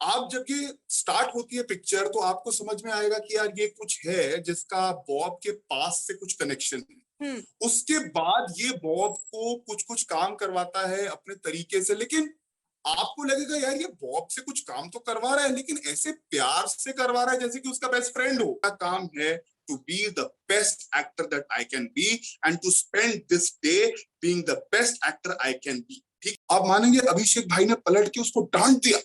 आप जब ये स्टार्ट होती है पिक्चर तो आपको समझ में आएगा कि यार ये कुछ है जिसका बॉब के पास से कुछ कनेक्शन है। उसके बाद ये बॉब को कुछ कुछ काम करवाता है अपने तरीके से, लेकिन आपको लगेगा यार ये बॉब से कुछ काम तो करवा रहा है, लेकिन ऐसे प्यार से करवा रहा है जैसे कि उसका बेस्ट फ्रेंड हो। का काम है to be the best actor that I can be and to spend this day being the best actor I can be. ठीक, आप मानेंगे अभिषेक भाई ने पलट के उसको डांट दिया,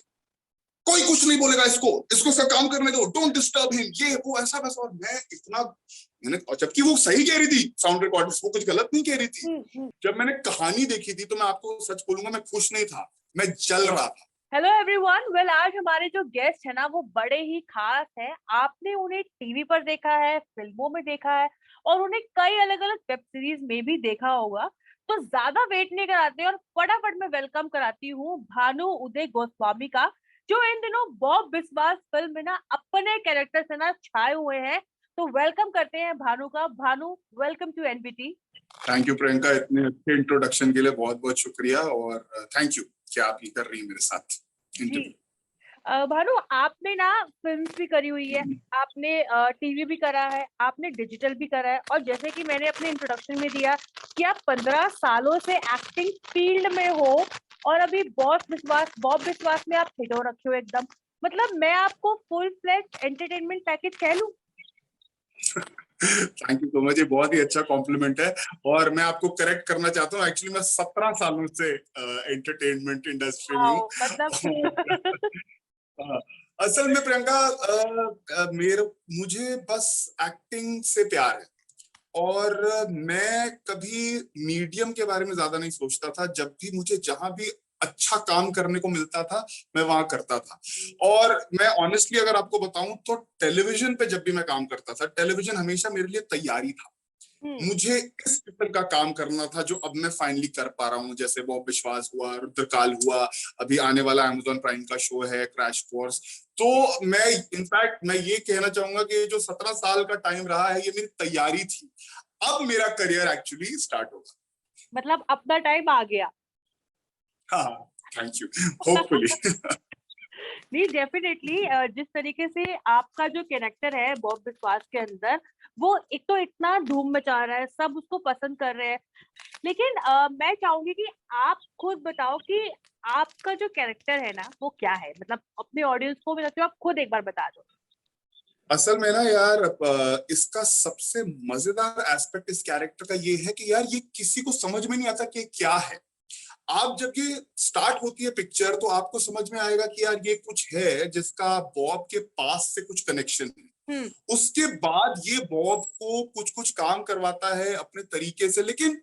कोई कुछ नहीं बोलेगा इसको, इसको सब काम करने दो, डोंट डिस्टर्ब हिम, ये वो ऐसा वैसा। और मैंने जबकि वो सही कह रही थी, साउंड रिकॉर्ड वो कुछ गलत नहीं कह रही थी। जब मैंने कहानी देखी थी तो मैं आपको सच बोलूंगा मैं खुश नहीं था, मैं जल रहा था। हेलो एवरीवन, वेल आज हमारे जो गेस्ट है ना वो बड़े ही खास हैं। आपने उन्हें टीवी पर देखा है, फिल्मों में देखा है और उन्हें कई अलग अलग वेब सीरीज में भी देखा होगा। तो ज्यादा वेट नहीं कराते और फटाफट मैं वेलकम कराती हूँ भानु उदय गोस्वामी का, जो इन दिनों बॉब बिस्वास फिल्म में ना अपने कैरेक्टर से ना छाए हुए हैं। तो वेलकम करते हैं भानु का। Bhanu, welcome to NBT. Thank you Priyanka, इतने अच्छे इंट्रोडक्शन के लिए बहुत बहुत शुक्रिया और थैंक यू कि आप ये कर रही हैं मेरे साथ इंटरव्यू। भानु, आपने ना फिल्म भी करी हुई है, आपने टीवी भी करा है, आपने डिजिटल भी करा है और जैसे कि मैंने अपने इंट्रोडक्शन में दिया कि आप 15 सालों से एक्टिंग फील्ड में हो और अभी बॉब विश्वास में आप हिट हो रखे हो एकदम। मतलब मैं आपको फुल फ्लेज एंटरटेनमेंट पैकेज कह लूं। थैंक यू सो मच, ये बहुत ही अच्छा कॉम्प्लीमेंट है। और मैं आपको करेक्ट करना चाहता हूँ, एक्चुअली मैं 17 सालों से एंटरटेनमेंट इंडस्ट्री में हूँ। मतलब हाँ, असल में प्रियंका मुझे बस एक्टिंग से प्यार है और मैं कभी मीडियम के बारे में ज्यादा नहीं सोचता था। जब भी मुझे जहां भी अच्छा काम करने को मिलता था मैं वहां करता था। और मैं ऑनेस्टली अगर आपको बताऊं तो टेलीविजन पे जब भी मैं काम करता था, टेलीविजन हमेशा मेरे लिए तैयारी था। मुझे इस किस्म का काम करना था जो अब मैं फाइनली कर पा रहा हूँ, जैसे बॉब विश्वास हुआ, रुद्रकाल हुआ, अभी आने वाला अमेज़न प्राइम का शो है क्रैश कोर्स। तो मैं इनफैक्ट मैं ये कहना चाहूंगा कि जो 17 साल का टाइम रहा है ये मेरी तैयारी थी। अब मेरा करियर एक्चुअली स्टार्ट होगा। मतलब अपना टाइम आ गया। हाँ, थैंक यू, होपफुली। नहीं, डेफिनेटली जिस तरीके से आपका जो कैरेक्टर है बॉब बिस्वास के अंदर, वो एक तो इतना धूम मचा रहा है, सब उसको पसंद कर रहे हैं। लेकिन मैं चाहूंगी कि आप खुद बताओ कि आपका जो कैरेक्टर है ना वो क्या है। मतलब अपने ऑडियंस को मैं चाहती हूँ आप खुद एक बार बता दो। असल में ना यार, इसका सबसे मजेदार एस्पेक्ट इस कैरेक्टर का ये है कि यार ये किसी को समझ में नहीं आता कि क्या है। आप जब ये स्टार्ट होती है पिक्चर तो आपको समझ में आएगा कि यार ये कुछ है जिसका बॉब के पास से कुछ कनेक्शन है। उसके बाद ये बॉब को कुछ कुछ काम करवाता है अपने तरीके से, लेकिन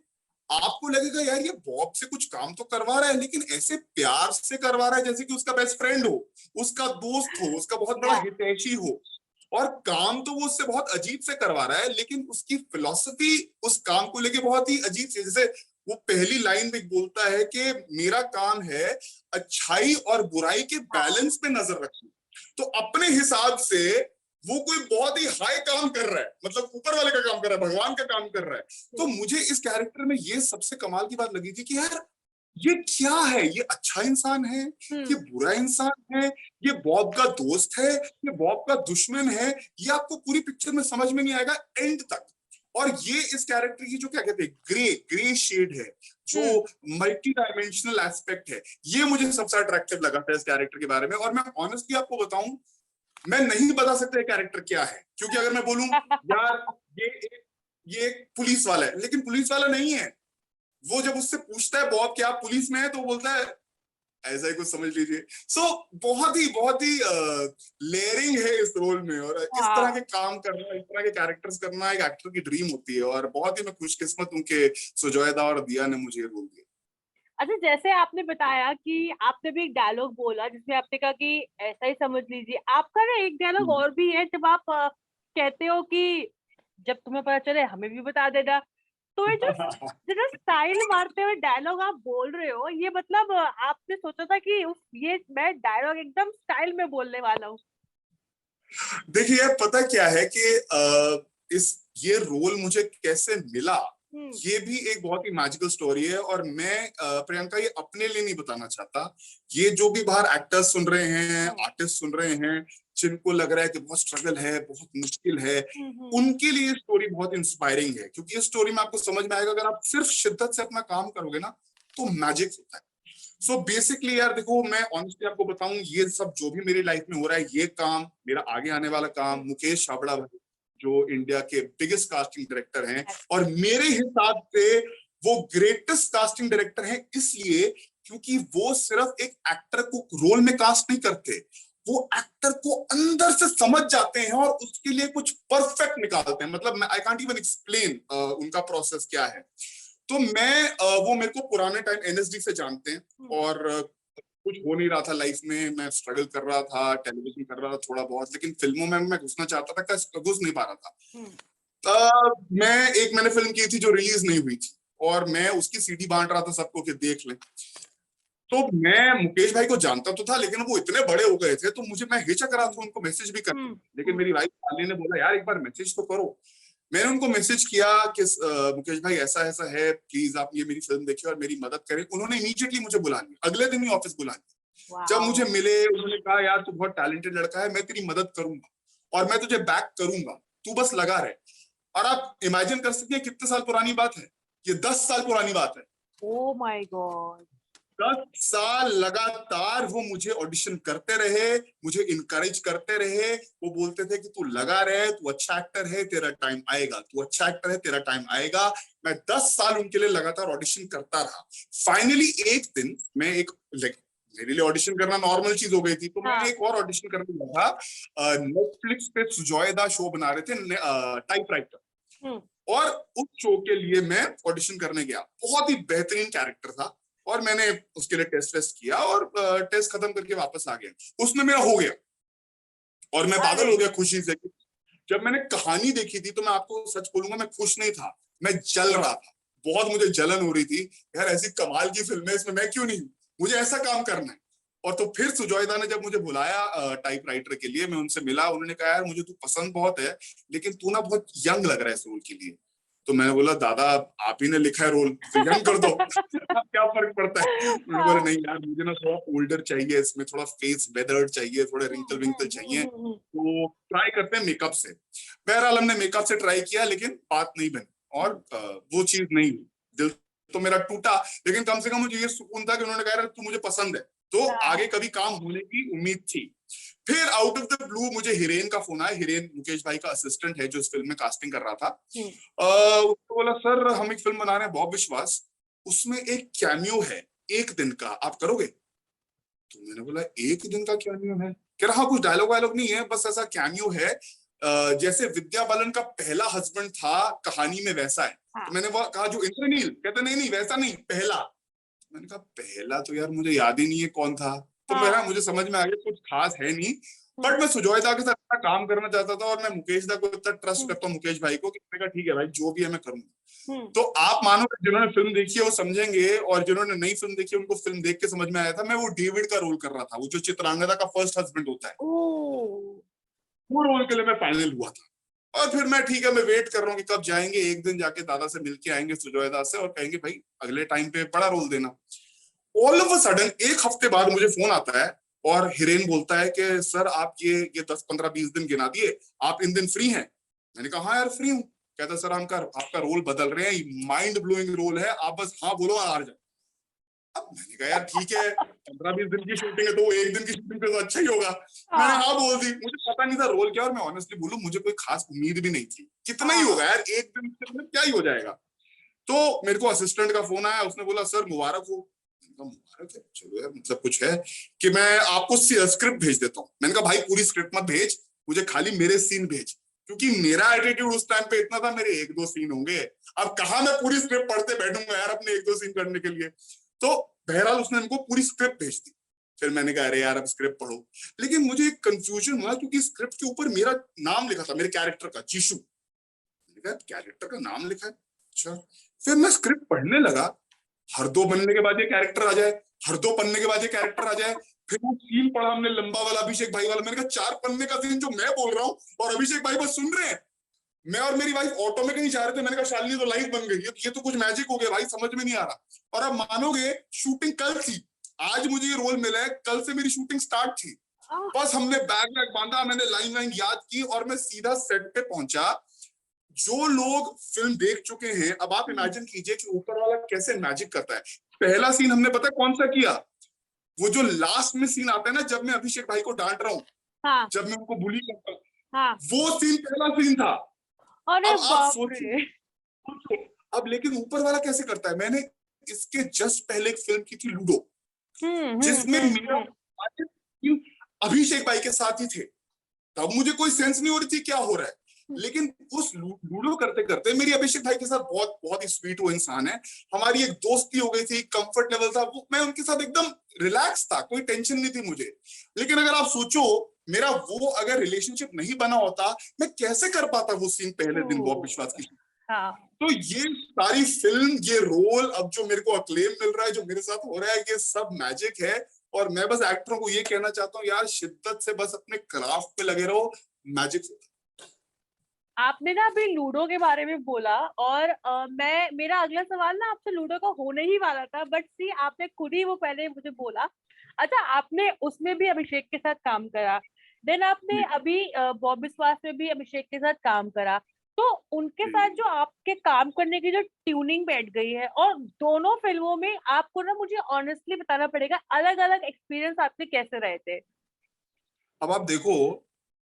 आपको लगेगा यार ये बॉब से कुछ काम तो करवा रहा है, लेकिन ऐसे प्यार से करवा रहा है जैसे कि उसका बेस्ट फ्रेंड हो, उसका दोस्त हो, उसका बहुत बड़ा हितैषी हो। और काम तो वो उससे बहुत अजीब से करवा रहा है, लेकिन उसकी फिलॉसफी उस काम को लेके बहुत ही अजीब से, जैसे वो पहली लाइन में बोलता है कि मेरा काम है अच्छाई और बुराई के बैलेंस पे नजर रखना। तो अपने हिसाब से वो कोई बहुत ही हाई काम कर रहा है, मतलब ऊपर वाले का काम कर रहा है, भगवान का काम कर रहा है। तो मुझे इस कैरेक्टर में ये सबसे कमाल की बात लगी थी कि यार ये क्या है, ये अच्छा इंसान है, ये बुरा इंसान है, ये बॉब का दोस्त है, ये बॉब का दुश्मन है, ये आपको पूरी पिक्चर में समझ में नहीं आएगा एंड तक। और ये इस कैरेक्टर की जो क्या कहते हैं ग्रे ग्रे शेड है, जो मल्टी डायमेंशनल एस्पेक्ट है, ये मुझे सबसे अट्रैक्टिव लगा था इस कैरेक्टर के बारे में। और मैं ऑनेस्टली आपको बताऊं, मैं नहीं बता सकता कैरेक्टर क्या है, क्योंकि अगर मैं बोलूं यार ये एक पुलिस वाला है, लेकिन पुलिस वाला नहीं है। वो जब उससे पूछता है बॉब क्या आप पुलिस में है, तो वो बोलता है ऐसा ही कुछ समझ लीजिए। सो बहुत ही लेयरिंग है इस रोल में, और इस तरह के काम करना, इस तरह के कैरेक्टर्स करना एक एक्टर की ड्रीम होती है। और बहुत ही मैं खुशकिस्मत हूं कि सुजोयदा और दिया ने मुझे रोल दिया। अच्छा, जैसे आपने बताया कि आपने भी एक डायलॉग बोला जिसमें आपने कहा कि ऐसा ही समझ लीजिए, आपका ना एक डायलॉग और भी है जब आप कहते हो कि जब तुम्हें पता चले हमें भी बता देना। तो ये जो स्टाइल मारते हुए डायलॉग आप बोल रहे हो, ये मतलब आपने सोचा था कि ये मैं डायलॉग एकदम स्टाइल में बोलने वाला हूँ? देखिए यार, पता क्या है कि ये रोल मुझे कैसे मिला, ये भी एक बहुत ही मैजिकल स्टोरी है। और मैं प्रियंका ये अपने लिए नहीं बताना चाहता, ये जो भी बाहर एक्टर्स सुन रहे हैं, आर्टिस्ट सुन रहे हैं, जिनको लग रहा है कि बहुत स्ट्रगल है, बहुत मुश्किल है, उनके लिए स्टोरी बहुत इंस्पायरिंग है। क्योंकि इस स्टोरी में आपको समझ में आएगा, अगर आप सिर्फ शिद्दत से अपना काम करोगे ना तो मैजिक होता है। सो बेसिकली यार देखो, मैं ऑनेस्टली आपको बताऊं, ये सब जो भी मेरी लाइफ में हो रहा है, ये काम, मेरा आगे आने वाला काम, मुकेश छाबड़ा भाई जो इंडिया के बिगेस्ट कास्टिंग डायरेक्टर हैं, और मेरे हिसाब से वो ग्रेटेस्ट कास्टिंग डायरेक्टर हैं इसलिए क्योंकि वो सिर्फ एक एक्टर को रोल में कास्ट नहीं करते, वो एक्टर को अंदर से समझ जाते हैं और उसके लिए कुछ परफेक्ट निकालते हैं। मतलब आई कांट इवन एक्सप्लेन उनका प्रोसेस क्या है। तो मैं वो मेरे को पुराने टाइम एनएसडी से जानते हैं, और कुछ हो नहीं रहा था लाइफ में, मैं स्ट्रगल कर रहा था, टेलीविजन कर रहा था थोड़ा बहुत, लेकिन फिल्मों में मैं घुसना चाहता था, घुस नहीं पा रहा था। मैंने फिल्म की थी जो रिलीज नहीं हुई थी, और मैं उसकी सीडी बांट रहा था सबको कि देख लें। तो मैं मुकेश भाई को जानता तो था, लेकिन वो इतने बड़े हो गए थे तो मैं हिचक रहा था उनको मैसेज भी करने। लेकिन मेरी वाइफ शालिनी ने बोला यार एक बार मैसेज तो करो। मैंने उनको मैसेज किया कि मुकेश भाई ऐसा ऐसा है, प्लीज आप ये मेरी फिल्म देखिए और मेरी मदद करें। उन्होंने इमीडिएटली मुझे बुला लिया, अगले दिन ही ऑफिस बुला लिया। जब मुझे मिले उन्होंने कहा यार तू बहुत टैलेंटेड लड़का है, मैं तेरी मदद करूंगा और मैं तुझे बैक करूंगा, तू बस लगा रहे। और आप इमेजिन कर सकते हैं कितने साल पुरानी बात है, ये 10 साल पुरानी बात है। ओह माय गॉड, 10 साल लगातार वो मुझे ऑडिशन करते रहे, मुझे इनकरेज करते रहे। वो बोलते थे कि तू लगा रहे, तू अच्छा एक्टर है, तेरा टाइम आएगा, तू अच्छा एक्टर है, तेरा टाइम आएगा। मैं 10 साल उनके लिए लगातार ऑडिशन करता रहा। फाइनली एक दिन मैं मेरे लिए ऑडिशन करना नॉर्मल चीज हो गई थी, तो मैंने एक और ऑडिशन करने लगा। नेटफ्लिक्स पे सुजॉयदा शो बना रहे थे, टाइपराइटर, और उस शो के लिए मैं ऑडिशन करने गया। बहुत ही बेहतरीन कैरेक्टर था और मैंने उसके लिए टेस्ट किया और टेस्ट खत्म करके वापस आ गया। उसमें मेरा हो गया और मैं पागल हो गया खुशी से। जब मैंने कहानी देखी थी तो मैं आपको सच बोलूंगा, मैं खुश नहीं था, मैं जल रहा था। बहुत मुझे जलन हो रही थी, यार ऐसी कमाल की फिल्म है, इसमें मैं क्यों नहीं हूं, मुझे ऐसा काम करना है। और तो फिर सुजॉयदा ने जब मुझे बुलाया टाइपराइटर के लिए, मैं उनसे मिला। उन्होंने कहा यार मुझे तू पसंद बहुत है, लेकिन तू ना बहुत यंग लग रहा है इस रोल के लिए। तो मैंने बोला दादा आप ही ने लिखा है रोल, तो यंग कर दो क्या फर्क पड़ता है। उन्होंने बोला नहीं यार मुझे ना थोड़ा ओल्डर चाहिए, इसमें थोड़ा फेस वेदर्ड चाहिए, थोड़े रिंकल विंकल चाहिए, तो ट्राई करते हैं मेकअप से। बहरहाल हमने मेकअप से ट्राई किया, लेकिन बात नहीं बनी और वो चीज नहीं हुई। दिल तो मेरा टूटा, लेकिन कम से कम मुझे ये सुकून था कि उन्होंने कहा तू मुझे पसंद है, तो आगे कभी काम होने की उम्मीद थी। फिर आउट ऑफ द ब्लू मुझे हिरेन का फोन आया। हिरेन मुकेश भाई का असिस्टेंट है जो इस फिल्म में कास्टिंग कर रहा था। उसको बोला सर हम एक फिल्म बना रहे हैं बॉब विश्वास, उसमें एक कैमियो है 1 दिन का, आप करोगे? तो मैंने बोला 1 दिन का कैमियो है? कह रहा हाँ कुछ डायलॉग वायलॉग नहीं है, बस ऐसा कैमियो है जैसे विद्या बालन का पहला हस्बैंड था कहानी में वैसा है। तो मैंने वो कहा जो इंद्रनील, कहते नहीं नहीं वैसा नहीं, पहला। मैंने कहा पहला तो यार मुझे याद ही नहीं है कौन था। तो मेरा मुझे समझ में आ गया कुछ खास है नहीं, बट मैं सुजॉयदा के साथ इतना काम करना चाहता था और मैं मुकेश दा को इतना ट्रस्ट करता हूँ, मुकेश भाई को, कि मैंने कहा ठीक है भाई जो भी है मैं करूंगा। तो आप मानो जिन्होंने फिल्म देखी है वो समझेंगे, और जिन्होंने नई फिल्म देखी है उनको फिल्म देख के समझ में आया था। मैं वो डेविड का रोल कर रहा था, वो जो चित्रांगदा का फर्स्ट हस्बैंड होता है, वो रोल के लिए मैं फाइनल हुआ था। और फिर मैं ठीक है मैं वेट कर रहा हूँ कि कब जाएंगे, एक दिन जाके दादा से मिलके आएंगे सुजॉयदा से और कहेंगे भाई अगले टाइम पे बड़ा रोल देना। ऑल ऑफ अ सडन 1 हफ्ते बाद मुझे फोन आता है और हिरेन बोलता है कि सर आप ये 10, 15, 20 दिन गिना दिए, आप इन दिन फ्री हैं? मैंने कहा हाँ यार फ्री हूँ। कहता सर हम आपका रोल बदल रहे हैं, माइंड ब्लोइंग रोल है, आप बस हाँ बोलो आ जाओ। अब मैंने कहा यार ठीक है 15-20 दिन की शूटिंग है तो 1 दिन की शूटिंग पे तो अच्छा ही होगा। मैंने हाँ बोल दी। मुझे पता नहीं था रोल क्या, और मैं ऑनेस्टली बोलूं मुझे कोई खास उम्मीद भी नहीं थी, कितना ही होगा यार 1 दिन में क्या ही हो जाएगा। तो मेरे को असिस्टेंट का फोन आया, उसने बोला सर मुबारक हो। मुबारक है, चलो यार मतलब कुछ है कि मैं आपको स्क्रिप्ट भेज देता हूँ। मैंने कहा भाई पूरी स्क्रिप्ट मत भेज, मुझे खाली मेरे सीन भेज, क्योंकि मेरा एटीट्यूड उस टाइम पे इतना था मेरे 1-2 सीन होंगे। अब कहा मैं पूरी स्क्रिप्ट पढ़ते बैठूंगा यार अपने 1-2 सीन करने के लिए। तो बहरहाल उसने हमको पूरी स्क्रिप्ट भेज दी। फिर मैंने कहा अरे यार अब स्क्रिप्ट पढ़ो, लेकिन मुझे एक कंफ्यूजन हुआ क्योंकि स्क्रिप्ट के ऊपर मेरा नाम लिखा था, मेरे कैरेक्टर का, जीशु। मैंने कहा कैरेक्टर का नाम लिखा है, अच्छा। फिर मैं स्क्रिप्ट पढ़ने लगा, हर 2 बनने के बाद ये कैरेक्टर आ जाए, हर 2 पन्ने के बाद ये कैरेक्टर आ जाए। फिर वो सीन पढ़ा हमने लंबा वाला, अभिषेक भाई वाला। मैंने कहा 4 पन्ने का सीन जो मैं बोल रहा हूँ और अभिषेक भाई बस सुन रहे हैं। मैं और मेरी वाइफ ऑटो में कहीं जा रहे थे, मैंने कहा शालिनी तो लाइफ बन गई, ये तो कुछ मैजिक हो गया भाई, समझ में नहीं आ रहा। और अब मानोगे शूटिंग कल थी, आज मुझे ये रोल मिला है, कल से मेरी शूटिंग स्टार्ट थी। आह, बस हमने बैग वैग बांधा, मैंने लाइन वाइन याद की और मैं सीधा सेट पे पहुंचा। जो लोग फिल्म देख चुके हैं, अब आप हम्म, इमेजिन कीजिए कि ऊपर वाला कैसे मैजिक करता है। पहला सीन हमने पता है कौन सा किया, वो जो लास्ट में सीन आता है ना, जब मैं अभिषेक भाई को डांट रहा हूँ, हाँ जब मैं उनको बुली करता हूँ, हाँ। वो सीन पहला सीन था। अरे अब आप बाप सोचो, रे। अब लेकिन ऊपर वाला कैसे करता है। मैंने इसके जस्ट पहले एक फिल्म की थी लूडो, जिसमें मेरा सीन अभिषेक भाई के साथ ही थे। तब मुझे कोई सेंस नहीं हो रही थी क्या हो रहा है, लेकिन उस लूडो करते करते मेरी अभिषेक भाई के साथ बहुत बहुत ही स्वीट वो इंसान है, हमारी एक दोस्ती हो गई थी, कंफर्ट लेवल था, वो मैं उनके साथ एकदम रिलैक्स था, कोई टेंशन नहीं थी मुझे। लेकिन अगर आप सोचो, मेरा वो अगर रिलेशनशिप नहीं बना होता, मैं कैसे कर पाता वो सीन पहले दिन बॉब विश्वास की। हाँ। तो ये सारी फिल्म, ये रोल, अब जो मेरे को अक्लेम मिल रहा है, जो मेरे साथ हो रहा है, ये सब मैजिक है। और मैं बस एक्टरों को ये कहना चाहता हूँ यार, शिद्दत से बस अपने क्राफ्ट पे लगे रहो, मैजिक। आपने ना अभी लूडो के बारे में बोला, और मैं, मेरा अगला सवाल ना आपसे लूडो का होने ही वाला था, बट सी आपने खुद ही वो पहले मुझे बोला। अच्छा, आपने उसमें भी अभिषेक के साथ काम करा, देन आपने अभी बॉब बिस्वास में भी अभिषेक के साथ काम करा, तो उनके साथ जो आपके काम करने की जो ट्यूनिंग बैठ गई है, और दोनों फिल्मों में आपको ना, मुझे ऑनेस्टली बताना पड़ेगा, अलग अलग एक्सपीरियंस आपके कैसे रहे थे? अब आप देखो,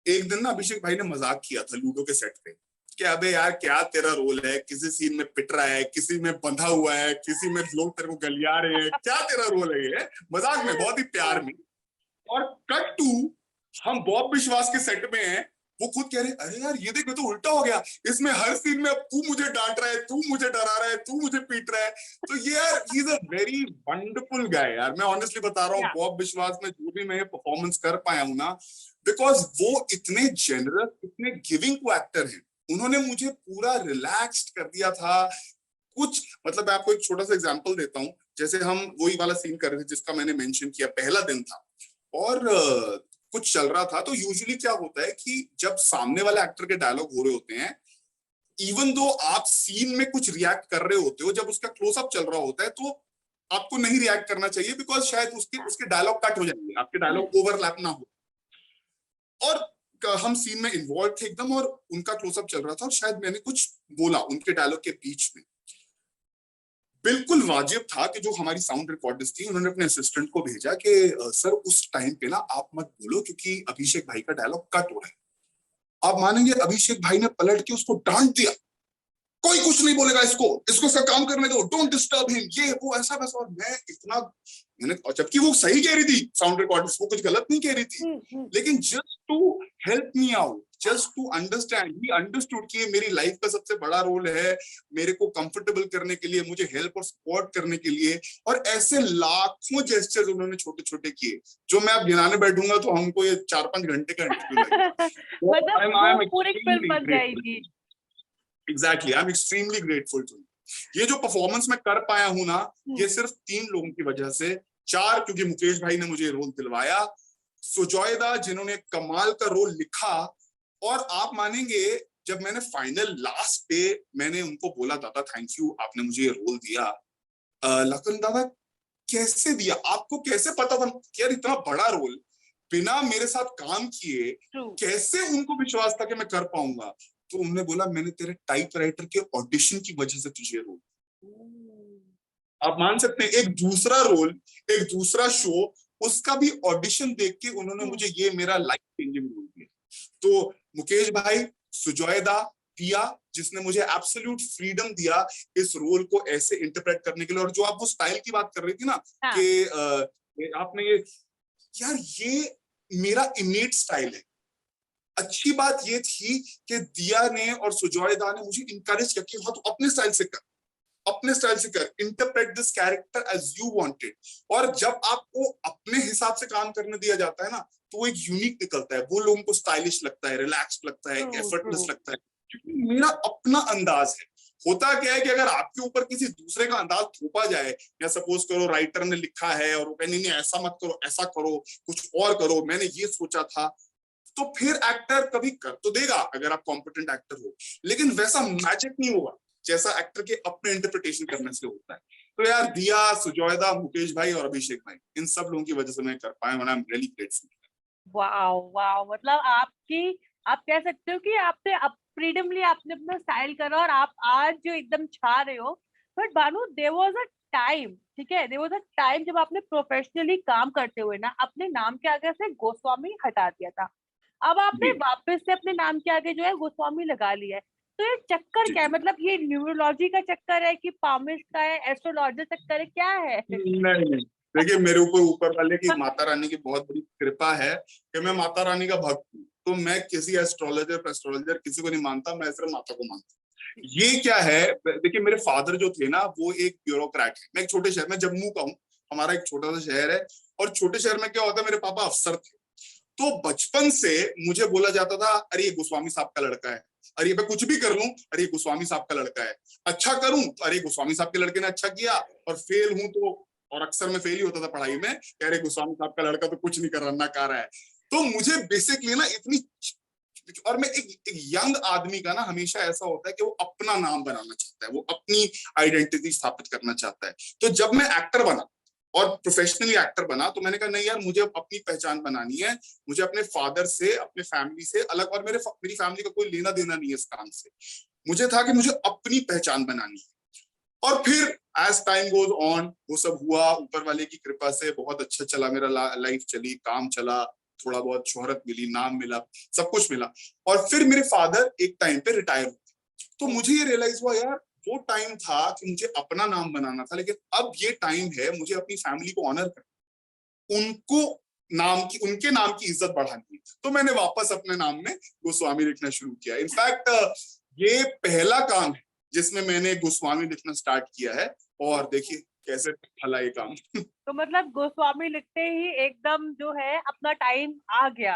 एक दिन ना अभिषेक भाई ने मजाक किया था लूडो के सेट पे कि अबे यार क्या तेरा रोल है, किसी सीन में पिट रहा है, किसी में बंधा हुआ है, किसी में लोग तेरे को गलिया रहे हैं, क्या तेरा रोल है ये, मजाक में, बहुत ही प्यार में। और कट टू, हम बॉब विश्वास के सेट में हैं, वो खुद कह रहे अरे यार ये देख, मैं तो उल्टा हो गया, इसमें हर सीन में अब तू मुझे डांट रहा है, तू मुझे डरा रहा है, तू मुझे पीट रहा है। तो ये यार, he is a very wonderful guy यार, मैं ऑनेस्टली बता रहा हूँ, या बॉब विश्वास में जो भी मैं परफॉर्मेंस कर पाया हूँ ना, बिकॉज वो इतने जेनरस, इतने गिविंग को एक्टर हैं, उन्होंने मुझे पूरा रिलैक्स्ड कर दिया था। कुछ मतलब मैं आपको एक छोटा सा एग्जांपल देता हूँ, जैसे हम वही वाला सीन कर रहे थे जिसका मैंने मेंशन किया, पहला दिन था और कुछ चल रहा था। तो यूजुअली क्या होता है कि जब सामने वाले एक्टर के डायलॉग हो रहे होते हैं, इवन दो आप सीन में कुछ रिएक्ट कर रहे होते हो, जब उसका क्लोजअप चल रहा होता है तो आपको नहीं रिएक्ट करना चाहिए, बिकॉज शायद उसके उसके डायलॉग कट हो जाएंगे, आपके डायलॉग ओवरलैप ना हो। और हम सीन में इन्वॉल्व थे एकदम, और उनका क्लोजअप चल रहा था, और शायद मैंने कुछ बोला उनके डायलॉग के बीच में। बिल्कुल वाजिब था कि जो हमारी साउंड रिकॉर्डिस्ट थी, उन्होंने अपने असिस्टेंट को भेजा कि सर उस टाइम पे ना आप मत बोलो क्योंकि अभिषेक भाई का डायलॉग कट हो रहा है। आप मानेंगे अभिषेक भाई ने पलट के उसको डांट दिया, कोई कुछ नहीं बोलेगा, इसको इसको इसका काम करने दो, डोंट डिस्टर्ब हिम, ये वो ऐसा वैसा। और मैं इतना, मैंने, और जबकि वो सही कह रही थी साउंड रिकॉर्डिस्ट, वो कुछ गलत नहीं कह रही थी, लेकिन just to help me out, just to understand, he understood कि ये मेरी लाइफ का सबसे बड़ा रोल है, मेरे को कंफर्टेबल करने के लिए, मुझे हेल्प और सपोर्ट करने के लिए। और ऐसे लाखों जेस्चर्स उन्होंने छोटे छोटे किए, जो मैं अब गिनाने बैठूंगा तो हमको ये 4-5 घंटे का इंटरव्यू लगेगा। मतलब आई वो एम पूरी फिल्म एक्सट्रीमली बन जाएगी। Grateful. Exactly, I am extremely grateful to you. ये जो परफॉर्मेंस मैं कर पाया हूं ना, ये सिर्फ 3 लोगों की वजह से, 4 क्योंकि मुकेश भाई ने मुझे रोल दिलवाया, सुजॉयदा जिन्होंने कमाल का रोल लिखा, और आप मानेंगे जब मैंने फाइनल लास्ट पे मैंने उनको बोला दादा थैंक यू आपने मुझे ये रोल दिया, लखन दादा कैसे दिया, आपको कैसे पता था यार इतना बड़ा रोल बिना मेरे साथ काम किए, ट्रू। कैसे उनको विश्वास था कि मैं कर पाऊंगा। तो उन्होंने बोला मैंने तेरे टाइपराइटर के ऑडिशन की वजह से तुझे रोल, आप मान सकते हैं, एक दूसरा रोल, एक दूसरा शो, उसका भी ऑडिशन देख के उन्होंने मुझे ये मेरा लाइफ चेंजिंग रोल दिया। तो मुकेश भाई, सुजॉयदा, पिया, जिसने मुझे एब्सोल्यूट फ्रीडम दिया इस रोल को ऐसे इंटरप्रेट करने के लिए। और जो आप वो स्टाइल की बात कर रही थी ना, हाँ। कि आपने ये, यार ये मेरा इनेट स्टाइल है। अच्छी बात ये थी कि दिया ने और सुजॉयदा ने मुझे इनकरेज किया कि हाँ तू अपने स्टाइल से कर, अपने स्टाइल से कर, interpret this character as you wanted. और जब आपको अपने हिसाब से काम करने दिया जाता है ना, तो वो एक यूनिक निकलता है, वो लोगों को स्टाइलिश लगता है, रिलैक्स्ड लगता है, ट्रू एफर्टलेस ट्रू। लगता है, क्योंकि मेरा अपना अंदाज है। होता क्या है कि अगर आपके ऊपर किसी दूसरे का अंदाज थोपा जाए, या सपोज करो राइटर ने लिखा है और वो कहे नहीं नहीं ऐसा मत करो, ऐसा करो, कुछ और करो, मैंने ये सोचा था, तो फिर एक्टर कभी कर तो देगा अगर आप कॉम्पिटेंट एक्टर हो, लेकिन वैसा मैजिक नहीं होगा जैसा एक्टर के अपने इंटरप्रिटेशन करने से होता है। तो यार दिया, सुजोयदा, मुकेश भाई और अभिषेक भाई, इन सब लोगों की वजह से मैं कर पाया, I am really grateful. Wow wow, मतलब आपकी, आप कह सकते हो कि आपने फ्रीडमली आपने अपना स्टाइल करा और आप आज जो एकदम छा रहे हो। But Bhanu, there was a time, ठीक है, देयर वाज अ टाइम जब आपने प्रोफेशनली काम करते हुए ना अपने नाम के आगे से गोस्वामी हटा दिया था। अब आपने जी वापस से अपने नाम के आगे जो है गोस्वामी लगा लिया है। तो ये चक्कर जी क्या है? जी। मतलब ये न्यूरोलॉजी का चक्कर है कि पामिस्ट का है, एस्ट्रोलॉजर चक्कर है, क्या है? नहीं नहीं, देखिए मेरे ऊपर वाले की, माता रानी की बहुत बड़ी कृपा है कि मैं माता रानी का भक्त हूँ। तो मैं किसी एस्ट्रोलॉजर किसी को नहीं मानता, मैं सिर्फ माता को मानता हूँ। ये क्या है, देखिए मेरे फादर जो थे ना वो एक ब्यूरोक्रेट है। मैं एक छोटे शहर में, जम्मू का हूँ, हमारा एक छोटा सा शहर है, और छोटे शहर में क्या होता है, मेरे पापा अफसर थे। तो बचपन से मुझे बोला जाता था, अरे ये गोस्वामी साहब का लड़का है, अरे मैं कुछ भी कर लूं, अरे ये गोस्वामी साहब का लड़का है, अच्छा करूं तो अरे गोस्वामी साहब के लड़के ने अच्छा किया, और फेल हूं तो, और अक्सर मैं फेल ही होता था पढ़ाई में, कि अरे गोस्वामी साहब का लड़का तो कुछ नहीं कर रहा, कर रहा है। तो मुझे बेसिकली ना इतनी, और मैं एक यंग आदमी का ना हमेशा ऐसा होता है कि वो अपना नाम बनाना चाहता है, वो अपनी आइडेंटिटी स्थापित करना चाहता है। तो जब मैं एक्टर बना और प्रोफेशनली एक्टर बना, तो मैंने कहा नहीं यार, मुझे अपनी पहचान बनानी है, मुझे अपने फादर से, अपने फैमिली से अलग, और मेरी फैमिली का कोई लेना देना नहीं है इस काम से। मुझे था कि मुझे अपनी पहचान बनानी है। और फिर एज टाइम गोज ऑन वो सब हुआ, ऊपर वाले की कृपा से बहुत अच्छा चला मेरा, लाइफ चली, काम चला, थोड़ा बहुत शोहरत मिली, नाम मिला, सब कुछ मिला। और फिर मेरे फादर एक टाइम पे रिटायर हुए। तो मुझे ये रियलाइज हुआ यार, वो टाइम था कि मुझे अपना नाम बनाना था, लेकिन अब ये टाइम है मुझे अपनी फैमिली को ऑनर करना, उनको उनके नाम की इज्जत बढ़ानी है। तो मैंने वापस अपने नाम में गोस्वामी लिखना शुरू किया। इनफैक्ट ये पहला काम है जिसमें मैंने गोस्वामी लिखना स्टार्ट किया है, और देखिए कैसे फला ये काम। तो मतलब गोस्वामी लिखते ही एकदम जो है अपना टाइम आ गया।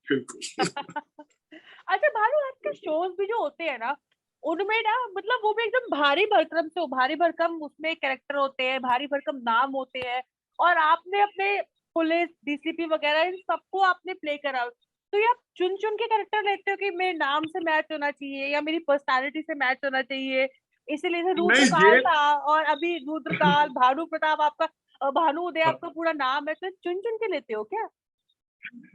बिल्कुल। अच्छा भानु, आपके शोज भी जो होते हैं ना, उनमें ना मतलब वो भी एकदम भारी भरकम उसमें कैरेक्टर होते हैं, भारी भरकम नाम होते हैं, और आपने अपने पुलिस, डीसीपी वगैरह इन सबको आपने प्ले करा। तो ये आप चुन चुन के कैरेक्टर लेते हो कि मेरे नाम से मैच होना चाहिए या मेरी पर्सनालिटी से मैच होना चाहिए, इसीलिए से नहीं रुद्रकाल ये था और अभी रुद्रकाल, भानु प्रताप आपका, भानु उदय आपका पूरा नाम है, तो चुन चुन के लेते हो क्या?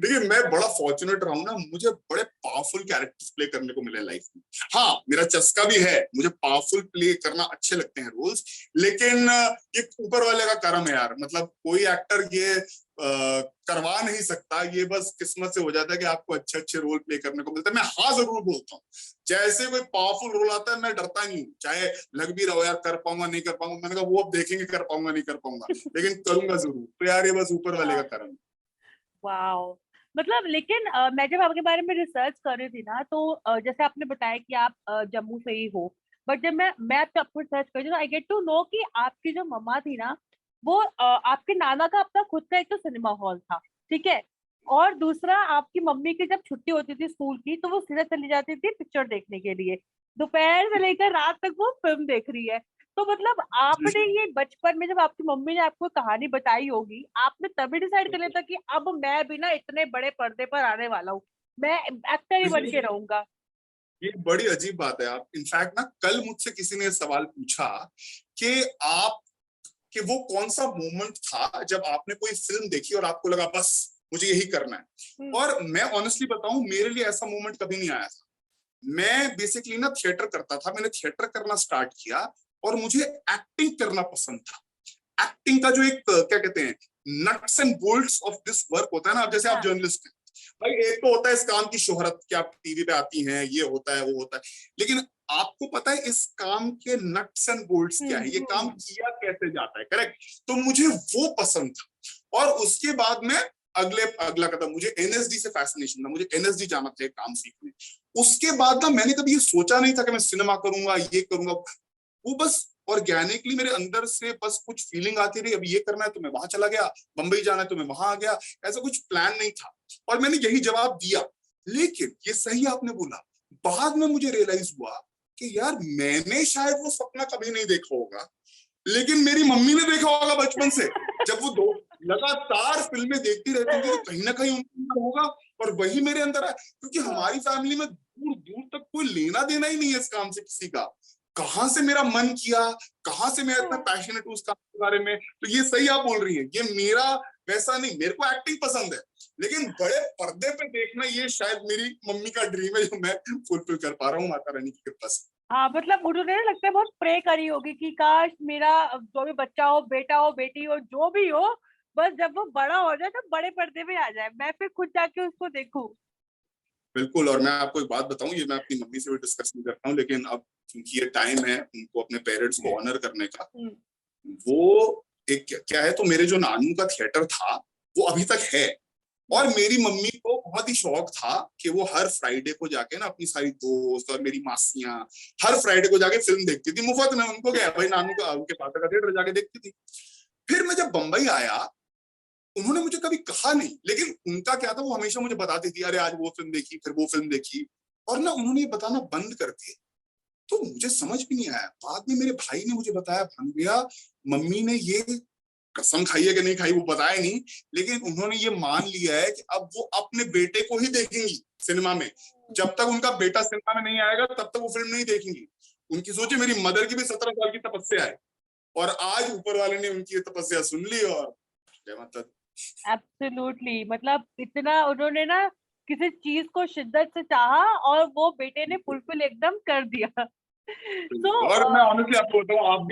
देखिए मैं बड़ा फॉर्चुनेट रहा हूं ना, मुझे बड़े पावरफुल कैरेक्टर्स प्ले करने को मिले लाइफ में। हाँ मेरा चस्का भी है, मुझे पावरफुल प्ले करना अच्छे लगते हैं रोल्स, लेकिन ये ऊपर वाले का कर्म है यार। मतलब कोई एक्टर ये करवा नहीं सकता, ये बस किस्मत से हो जाता है कि आपको अच्छे अच्छे रोल प्ले करने को मिलता है। मैं हाँ जरूर बोलता हूँ, जैसे कोई पावरफुल रोल आता है मैं डरता नहीं हूँ, चाहे लग भी रहा हो यार कर पाऊंगा नहीं कर पाऊंगा, मैंने कहा वो अब देखेंगे कर पाऊंगा नहीं कर पाऊंगा, लेकिन करूंगा जरूर। तो यार ये बस ऊपर वाले का कर्म है। वाओ, मतलब लेकिन मैं जब आपके बारे में रिसर्च कर रही थी ना, तो जैसे आपने बताया कि आप जम्मू से ही हो, बट जब मैं आपको रिसर्च कर रही हूँ, आई गेट टू नो कि आपकी जो मम्मा थी ना, वो आपके नाना का अपना खुद का एक तो सिनेमा हॉल था, ठीक है, और दूसरा आपकी मम्मी की जब छुट्टी होती थी स्कूल की, तो वो सीधा चली जाती थी पिक्चर देखने के लिए, दोपहर से लेकर रात तक वो फिल्म देख रही है। तो मतलब आपने ये बचपन में जब आपकी मम्मी ने आपको कहानी बताई होगी, आपने तभी डिसाइड कर लिया था कि अब मैं भी ना इतने बड़े पर्दे पर आने वाला हूँ, मैं एक्टर ही बन के रहूंगा? ये बड़ी अजीब बात है। आप इनफैक्ट ना कल मुझसे किसी ने सवाल पूछा कि आप, कि वो कौन सा मोमेंट था जब आपने कोई फिल्म देखी और आपको लगा बस मुझे यही करना है। और मैं ऑनेस्टली बताऊं, मेरे लिए ऐसा मोमेंट कभी नहीं आया था। मैं बेसिकली ना थिएटर करता था, मैंने थिएटर करना स्टार्ट किया और मुझे एक्टिंग करना पसंद था। एक्टिंग का जो एक क्या कहते हैं, nuts and bolts of this work होता है ना, अब जैसे आप हाँ। जर्नलिस्ट हैं भाई, एक तो होता है इस काम की शोहरत कि आप टीवी पे आती हैं, ये होता है वो होता है, लेकिन आपको पता है इस काम के नट्स एंड बोल्ट्स क्या है, ये काम किया कैसे जाता है, करेक्ट। तो मुझे वो पसंद था, और उसके बाद में अगला कदम, मुझे एनएसडी से फैसिनेशन था, मुझे एनएसडी जाना था काम सीखने। उसके बाद ना मैंने कभी ये सोचा नहीं था कि मैं सिनेमा करूंगा, ये करूंगा, वो बस ऑर्गेनिकली मेरे अंदर से बस कुछ फीलिंग आती रही, अभी ये करना है तो मैं वहां चला गया, बंबई जाना है तो मैं वहां आ गया, ऐसा कुछ प्लान नहीं था, और मैंने यही जवाब दिया। लेकिन ये सही आपने बोला, बाद में मुझे रियलाइज हुआ कि यार मैंने शायद वो सपना कभी नहीं देखा होगा, लेकिन मेरी मम्मी ने देखा होगा बचपन से। जब वो लगातार फिल्में देखती रहती थी, तो कहीं ना कहीं उनके अंदर होगा और वही मेरे अंदर है, क्योंकि हमारी फैमिली में दूर दूर तक कोई लेना देना ही नहीं है इस काम से किसी का। कहाँ से मेरा मन किया, कहाँ से मैं इतना पैशनेट हूँ उस काम के बारे में। तो ये सही आप बोल रही हैं, ये मेरा वैसा नहीं, मेरे को एक्टिंग पसंद है, लेकिन बड़े पर्दे पे देखना ये शायद मेरी मम्मी का ड्रीम है, जो मैं फुलफिल कर पा रहा हूँ माता रानी की कृपा से। हाँ, मतलब उन्होंने ना लगता है बहुत प्रे करी होगी कि काश मेरा जो भी बच्चा हो, बेटा हो, बेटी हो, जो भी हो, बस जब वो बड़ा हो जाए तो बड़े पर्दे में आ जाए, मैं फिर खुद जाके उसको देखूं। बिल्कुल। और मैं आपको एक बात बताऊं, ये मैं अपनी मम्मी से भी डिस्कस नहीं करता हूँ, लेकिन अब क्योंकि ये टाइम है उनको अपने पेरेंट्स को ऑनर करने का, वो एक क्या है, तो मेरे जो नानू का थिएटर था वो अभी तक है, और मेरी मम्मी को बहुत ही शौक था कि वो हर फ्राइडे को जाके ना अपनी सारी दोस्त और मेरी मासियां हर फ्राइडे को जाके फिल्म देखती थी मुफ्त में। उनको क्या भाई, नानू का उनके पापा का थिएटर जाके देखती थी। फिर मैं जब बंबई आया, उन्होंने मुझे कभी कहा नहीं, लेकिन उनका क्या था, वो हमेशा मुझे बताती थी, अरे आज वो फिल्म देखी, फिर वो फिल्म देखी, और ना उन्होंने ये बताना बंद कर दिया। तो मुझे समझ भी नहीं आया, बाद में मेरे भाई ने मुझे बताया, भानु भैया मम्मी ने ये कसम खाई है कि नहीं खाई वो बताया नहीं, लेकिन उन्होंने ये मान लिया है कि अब वो अपने बेटे को ही देखेंगी सिनेमा में। जब तक उनका बेटा सिनेमा में नहीं आएगा तब तक वो फिल्म नहीं देखेंगी। उनकी सोचे, मेरी मदर की भी 17 साल की तपस्या है, और आज ऊपर वाले ने उनकी ये तपस्या सुन ली, और जय माता दी। एब्सोल्युटली, मतलब इतना उन्होंने ना किसी चीज को शिद्दत से चाहा और वो बेटे ने फुलफिल एकदम कर दिया। और मैं तो ऑनेस्टली आपको बताऊं,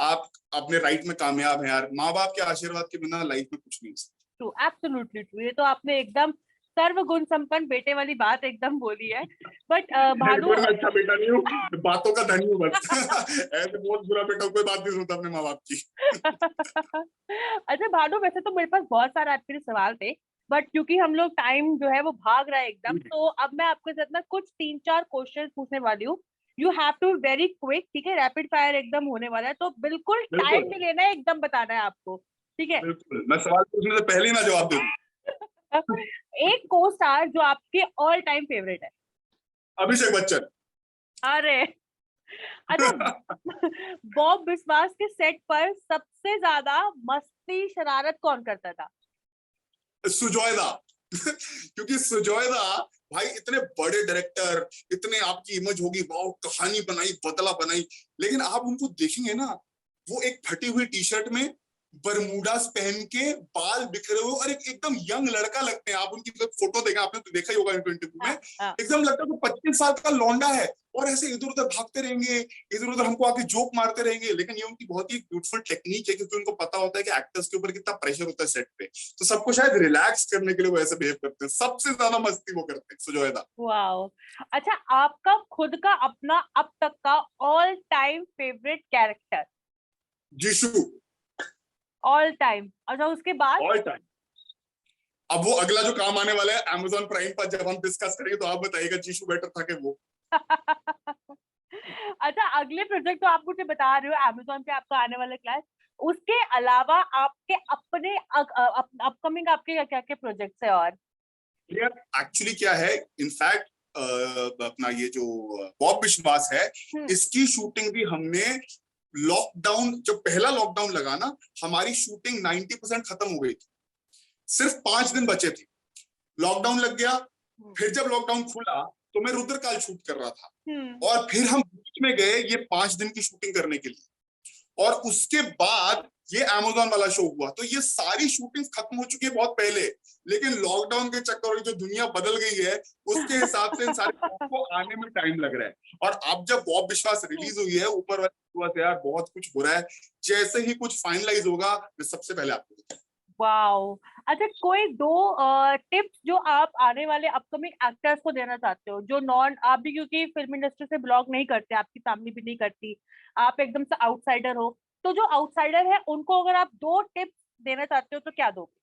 आप अपने राइट में कामयाब हैं यार, माँ बाप के आशीर्वाद के बिना लाइफ में कुछ नहीं हो सकता। ट्रू, एब्सोल्युटली ट्रू, ये तो आपने एकदम सर्वगुण संपन्न बेटे वाली बात एकदम बोली है। बट भानु मैं अच्छा बेटा नहीं हूँ, बातों का धनी हूँ बस। ऐसे बहुत बुरा बेटा कोई बात नहीं सुनता अपने माँ बाप की। अच्छा भानु, वैसे तो मेरे पास बहुत सारे आपके लिए सवाल थे, बट क्योंकि हम लोग टाइम जो है वो भाग रहा है एकदम, तो अब मैं आपके साथ ना कुछ 3-4 क्वेश्चन पूछने वाली हूँ। You have to very quick, ठीक है, रैपिड फायर एकदम होने वाला है, तो बिल्कुल टाइम बिल्कुल नहीं लेना है, एकदम बताना है आपको, ठीक है। बिल्कुल, मैं सवाल पूछने से पहले ही ना जवाब दे दूं। एक को स्टार जो आपके ऑल टाइम फेवरेट है। अभिषेक बच्चन। अरे, अच्छा, बॉब बिस्वास के सेट पर सबसे ज्यादा मस्ती शरारत कौन करता था? सुजॉयदा। क्योंकि सुजॉयदा भाई इतने बड़े डायरेक्टर, इतने आपकी इमेज होगी, वाओ कहानी बनाई, बदला बनाई, लेकिन आप उनको देखेंगे ना, वो एक फटी हुई टी शर्ट में बरमूडास पहन के, बाल बिखरे हुए, और एक एकदम यंग लड़का लगते हैं। आप उनकी फोटो देखा, आपने तो देखा ही होगा इंटरव्यू में, हाँ, हाँ। एकदम लगता है वो 25 साल का लौंडा है, और ऐसे इधर उधर भागते रहेंगे, इधर उधर हमको आके जोक मारते रहेंगे। लेकिन ये उनकी बहुत ही ब्यूटीफुल टेक्निक है, क्योंकि उनको पता होता है कि एक्टर्स के ऊपर कितना प्रेशर होता है सेट पे, तो सबको शायद रिलैक्स करने के लिए वो ऐसे बिहेव करते हैं। सबसे ज्यादा मस्ती वो करते हैं सुजॉयदा। वाओ। अच्छा, आपका खुद का अपना अब तक का all time favourite character? Jishu. All time. अच्छा, उसके बाद? All time. अब वो अगला जो काम आने वाला है Amazon प्राइम पर, जब हम डिस्कस करेंगे तो आप बताइएगा जीशु बेटर था कि वो। अच्छा, अगले प्रोजेक्ट तो आप मुझे बता रहे हो Amazon पे आपका आने वाला क्लास, उसके अलावा आपके अपने अपकमिंग आपके क्या क्या प्रोजेक्ट्स है? और एक्चुअली क्या है, इनफैक्ट अपना ये जो बॉब विश्वास है, इसकी शूटिंग भी हमने लॉकडाउन, जब पहला लॉकडाउन लगा ना, हमारी शूटिंग 90% खत्म हो गई थी, सिर्फ 5 दिन बचे थे, लॉकडाउन लग गया। फिर जब लॉकडाउन खुला तो मैं रुद्रकाल शूट कर रहा था, और फिर हम बीच में गए ये 5 दिन की शूटिंग करने के लिए, और उसके बाद ये Amazon वाला शो हुआ। तो ये सारी शूटिंग खत्म हो चुकी है बहुत पहले, लेकिन लॉकडाउन के चक्कर में जो दुनिया बदल गई है उसके हिसाब से इन सारे को आने में टाइम लग रहा है। और अब जब बॉब विश्वास रिलीज हुई है, ऊपर वाले दुआ से यार बहुत कुछ हो रहा है, जैसे ही कुछ फाइनलाइज होगा मैं सबसे पहले आपको बताऊंगा। वाओ। अच्छा, कोई 2 टिप्स जो आप आने वाले अपकमिंग एक्टर्स को देना चाहते हो, जो नॉन, आप भी क्योंकि फिल्म इंडस्ट्री से बिलोंग नहीं करते, आपकी फैमिली भी नहीं करती, आप एकदम से आउटसाइडर हो, तो जो आउटसाइडर है उनको अगर आप 2 टिप्स देना चाहते हो तो क्या दोगे?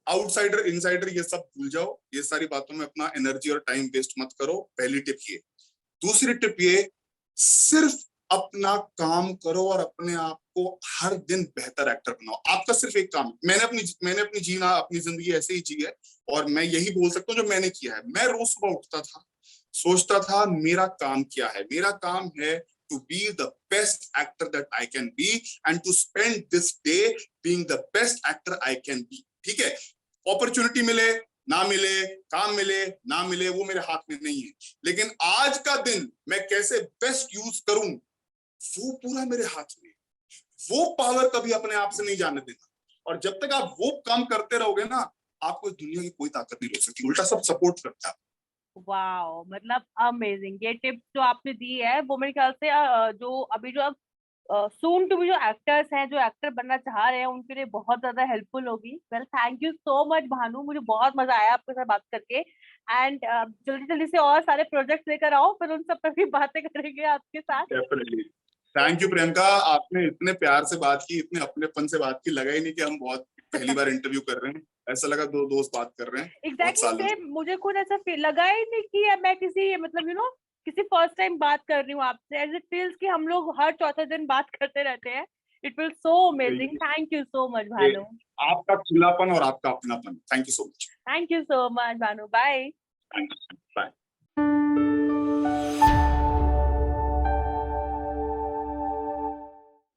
आउटसाइडर इनसाइडर ये सब भूल जाओ, ये सारी बातों में अपना एनर्जी और टाइम वेस्ट मत करो, पहली टिप ये। दूसरी टिप ये, सिर्फ अपना काम करो और अपने आप को हर दिन बेहतर एक्टर बनाओ। आपका सिर्फ एक काम है। अपनी जिंदगी ऐसे ही जी है, और मैं यही बोल सकता हूँ जो मैंने किया है। मैं रोज सुबह उठता था, सोचता था मेरा काम क्या है। मेरा काम है to be the best actor that I can be and to spend this day being the best actor I can be. ठीक है, अपॉर्चुनिटी मिले ना मिले, काम मिले ना मिले, वो मेरे हाथ में नहीं है, लेकिन आज का दिन मैं कैसे बेस्ट यूज करूं वो पूरा मेरे हाथ में। वो पावर कभी अपने आप से नहीं जाने देना, और जब तक आप वो काम करते रहोगे ना, आपको दुनिया की कोई ताकत नहीं रोक सकती, उल्टा सब सपोर्ट करता है। वाओ, मतलब अमेजिंग। ये टिप्स जो आपने दी है वो मेरे ख्याल से जो अभी जो अब सून टू बी जो एक्टर्स हैं, जो एक्टर बनना चाह रहे हैं, उनके लिए बहुत ज्यादा हेल्पफुल होगी। Well, thank you so much Bhanu, मुझे बहुत मजा आया आपके साथ बात करके। एंड जल्दी जल्दी से और सारे प्रोजेक्ट लेकर आओ, फिर उन सब पर भी बातें करेंगे आपके साथ। डेफिनेटली, थैंक यू प्रियंका, आपने इतने प्यार से बात की, इतने अपनेपन से बात की, लगा ही नहीं कि हम बहुत पहली बार इंटरव्यू कर रहे हैं, ऐसा लगा दो दोस्त बात कर रहे हैं। एग्जैक्टली सेम, मुझे खुद ऐसा फील लगा ही नहीं कि मैं किसी मतलब किसी फर्स्ट टाइम बात कर रही हूँ आपसे। एज इट फील्स कि हम लोग हर चौथे दिन बात करते रहते हैं। It feels so amazing. Thank you so much Bhanu. आपका खुलापन और आपका अपनापन, thank you so much. Thank you so much Bhanu. Bye. Bye.